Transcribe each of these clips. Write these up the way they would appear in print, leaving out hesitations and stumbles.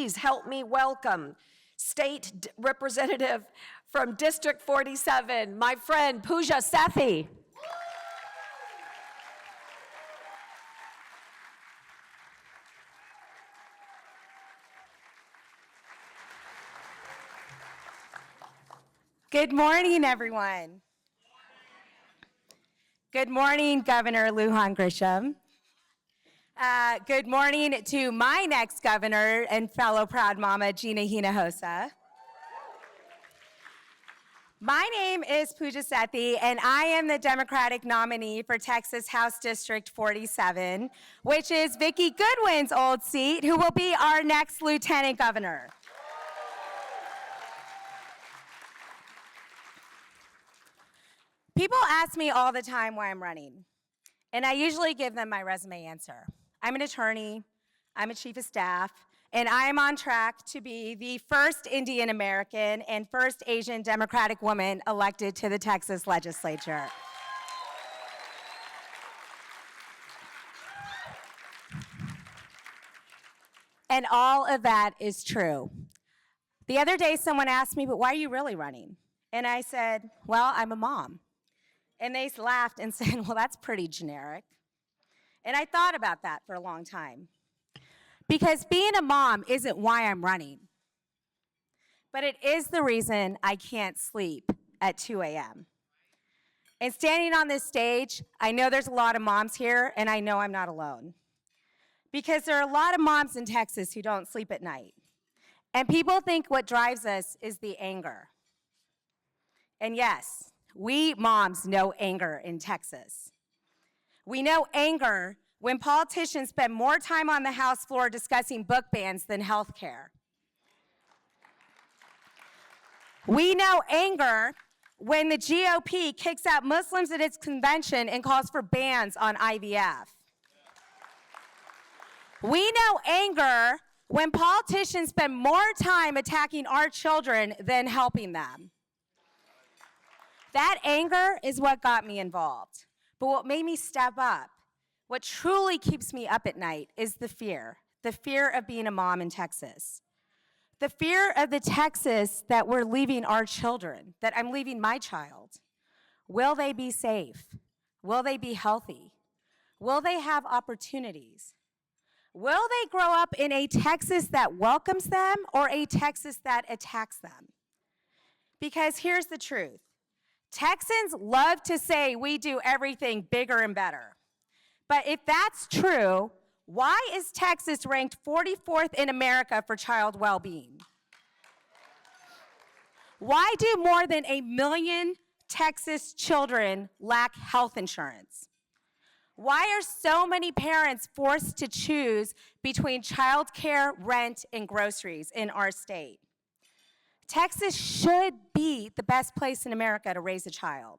please help me welcome State Representative from District 47, my friend Pooja Sethi. Good morning, everyone. Good morning, Governor Lujan Grisham. Good morning to my next governor and fellow proud mama, Gina Hinojosa. My name is Pooja Sethi, and I am the Democratic nominee for Texas House District 47, which is Vicki Goodwin's old seat, who will be our next lieutenant governor. People ask me all the time why I'm running, and I usually give them my resume answer. I'm an attorney, I'm a chief of staff, and I'm on track to be the first Indian American and first Asian Democratic woman elected to the Texas legislature. And all of that is true. The other day, someone asked me, but why are you really running? And I said, well, I'm a mom. And they laughed and said, well, that's pretty generic. And I thought about that for a long time. Because being a mom isn't why I'm running. But it is the reason I can't sleep at 2 a.m. And standing on this stage, I know there's a lot of moms here, and I know I'm not alone. Because there are a lot of moms in Texas who don't sleep at night. And people think what drives us is the anger. And yes, we moms know anger in Texas. We know anger when politicians spend more time on the House floor discussing book bans than health care. We know anger when the GOP kicks out Muslims at its convention and calls for bans on IVF. We know anger when politicians spend more time attacking our children than helping them. That anger is what got me involved. But what made me step up, what truly keeps me up at night, is the fear of being a mom in Texas. The fear of the Texas that we're leaving our children, that I'm leaving my child. Will they be safe? Will they be healthy? Will they have opportunities? Will they grow up in a Texas that welcomes them or a Texas that attacks them? Because here's the truth. Texans love to say we do everything bigger and better. But if that's true, why is Texas ranked 44th in America for child well-being? Why do more than 1 million Texas children lack health insurance? Why are so many parents forced to choose between childcare, rent, and groceries in our state? Texas should be the best place in America to raise a child.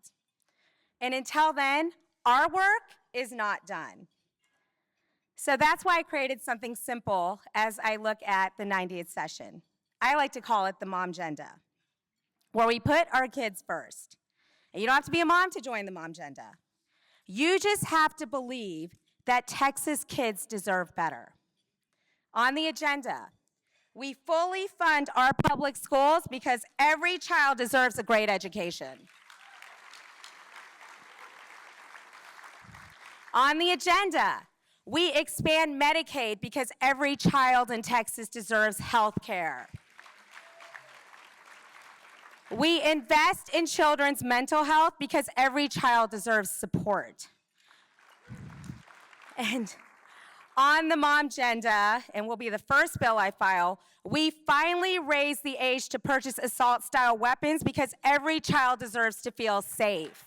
And until then, our work is not done. So that's why I created something simple as I look at the 90th session. I like to call it the Momgenda, where we put our kids first. And you don't have to be a mom to join the Momgenda. You just have to believe that Texas kids deserve better. On the agenda, we fully fund our public schools because every child deserves a great education. On the agenda, we expand Medicaid because every child in Texas deserves health care. We invest in children's mental health because every child deserves support. And on the Momgenda, and will be the first bill I file, we finally raise the age to purchase assault-style weapons because every child deserves to feel safe.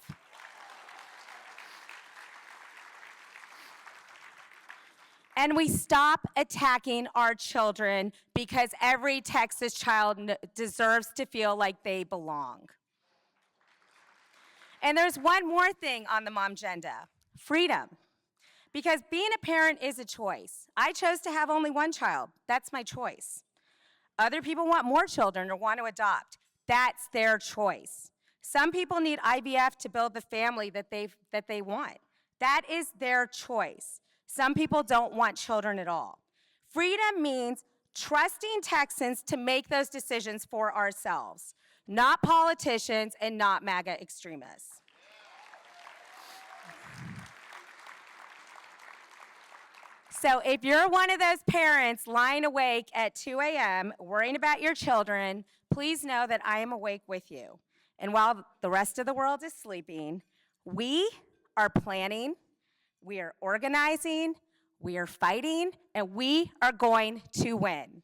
And we stop attacking our children because every Texas child deserves to feel like they belong. And there's one more thing on the Momgenda, freedom. Because being a parent is a choice. I chose to have only one child. That's my choice. Other people want more children or want to adopt. That's their choice. Some people need IVF to build the family that they want. That is their choice. Some people don't want children at all. Freedom means trusting Texans to make those decisions for ourselves, not politicians and not MAGA extremists. So if you're one of those parents lying awake at 2 a.m. worrying about your children, please know that I am awake with you. And while the rest of the world is sleeping, we are planning, we are organizing, we are fighting, and we are going to win.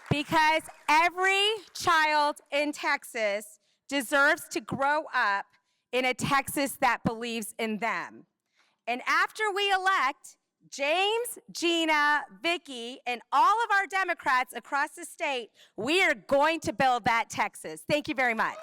Because every child in Texas deserves to grow up in a Texas that believes in them. And after we elect James, Gina, Vicky, and all of our Democrats across the state, we are going to build that Texas. Thank you very much.